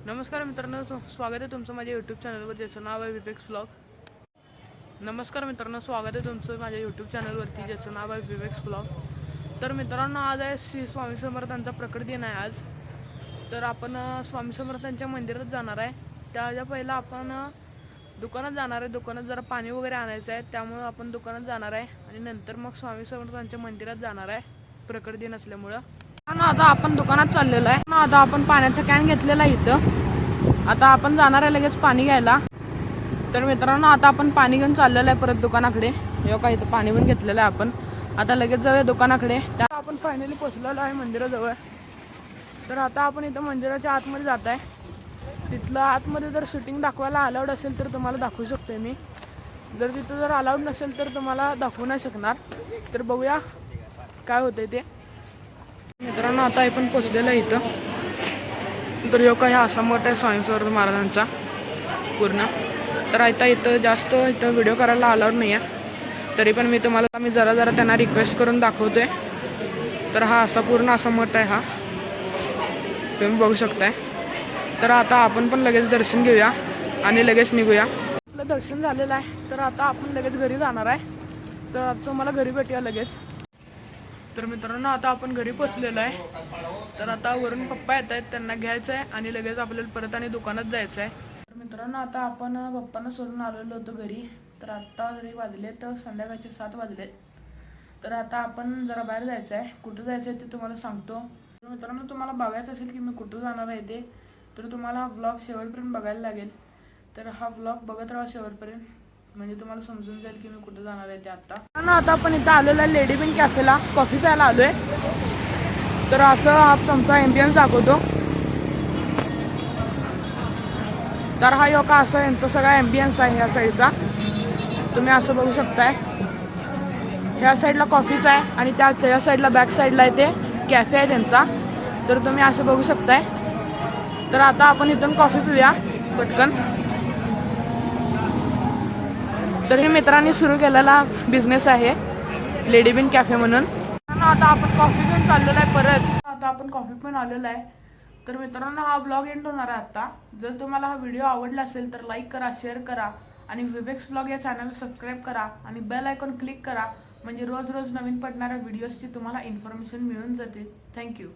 नमस्कार मित्रांनो, स्वागत आहे तुमचं माझ्या यूट्यूब चॅनलवर, ज्याचं नाव आहे विवेक्स व्लॉग. नमस्कार मित्रांनो, स्वागत आहे तुमचं माझ्या यूट्यूब चॅनलवरती, ज्याचं नाव आहे विवेक्स व्लॉग. तर मित्रांनो, आज आहे श्री स्वामी समर्थांचा प्रकट दिन आहे आज. तर आपण स्वामी समर्थांच्या मंदिरात जाणार आहे. त्याच्या पहिला आपण दुकानात जाणार आहे. दुकानात जरा पाणी वगैरे आणायचं आहे, त्यामुळे आपण दुकानात जाणार आहे आणि नंतर मग स्वामी समर्थांच्या मंदिरात जाणार आहे, प्रकट दिन असल्यामुळं. आता आपण दुकानात चाललेलो आहे. आता आपण पाण्याचा कॅन घेतलेला आहे इथं. आता आपण जाणार आहे लगेच पाणी घ्यायला. तर मित्रांनो, आता आपण पाणी घेऊन चाललेलं आहे परत दुकानाकडे. हे का इथं पाणी पण घेतलेलं आहे आपण. आता लगेच जाऊया दुकानाकडे. त्या आपण फायनली पोहोचलेलो आहे मंदिराजवळ. तर आता आपण इथं मंदिराच्या आतमध्ये जात आहे. तिथलं आतमध्ये जर शूटिंग दाखवायला अलाउड असेल तर तुम्हाला दाखवू शकते मी. जर तिथं जर अलाउड नसेल तर तुम्हाला दाखवू नाही शकणार. तर बघूया काय होतंय ते. मित्रांनो, आता आपण पोचलेलं आहे इथं. तर ह्यो काय असा मोठा आहे स्वामी समर्थ महाराजांचा पूर्ण. तर आता इथं जास्त व्हिडिओ करायला अलाउड नाही आहे. तरी पण मी जरा त्यांना रिक्वेस्ट करून दाखवतोय. तर हा असा पूर्ण असा मोठा आहे, हा तुम्ही बघू शकताय. तर आता आपण पण लगेच दर्शन घेऊया आणि लगेच निघूया. आपलं दर्शन झालेलं आहे. तर आता आपण लगेच घरी जाणार आहे. तर आता तुम्हाला घरी भेटूया लगेच. तर मित्रांनो, आता आपण घरी पोचलेलो आहे. तर आता वरून पप्पा येत आहेत, त्यांना घ्यायचं आहे आणि लगेच आपल्याला परत आणि दुकानात जायचं आहे. तर मित्रांनो, आता आपण पप्पांना सोडून आलेलो होतो घरी. तर आत्ता जरी वाजलेत संध्याकाळचे 7 वाजलेत. तर आता आपण जरा बाहेर जायचं आहे. कुठं जायचं आहे ते तुम्हाला सांगतो. तर मित्रांनो, तुम्हाला बघायचं असेल की मी कुठं जाणार आहे ते, तर तुम्हाला हा व्लॉग शेवटपर्यंत बघायला लागेल. तर हा व्लॉग बघत राहा शेवटपर्यंत, म्हणजे तुम्हाला समजून जाईल की मी कुठं जाणार आहे ते. आता आपण इथं आलेलो आहे लेडी बिन कॅफेला, कॉफी प्यायला आलोय. तर असं हा तुमचा एम्बियन्स दाखवतो. तर हा का असं यांचा सगळा एम्बियन्स आहे ह्या साईडचा. तुम्ही असं बघू शकताय. ह्या साईडला कॉफीच आहे आणि त्या साईडला बॅक साईडला आहे ते कॅफे आहे त्यांचा. तर तुम्ही असं बघू शकताय. तर आता आपण इथून कॉफी पिऊया पटकन. तर हे मित्रांनी सुरू केलेला बिझनेस आहे लेडी बिन कॅफे म्हणून. आता आपण कॉफी पिऊन चाललेलो आहे परत. आता आपण कॉफी पिऊन आलेलो आहे. तर मित्रांनो, हा ब्लॉग एंड होणार आहे आता. जर तुम्हाला हा व्हिडिओ आवडला असेल तर लाईक करा, शेअर करा आणि विवेक्स ब्लॉग या चॅनलला सबस्क्राईब करा आणि बेल आयकॉन क्लिक करा, म्हणजे रोज नवीन पडणाऱ्या व्हिडिओजची तुम्हाला इन्फॉर्मेशन मिळून जाते. थँक्यू.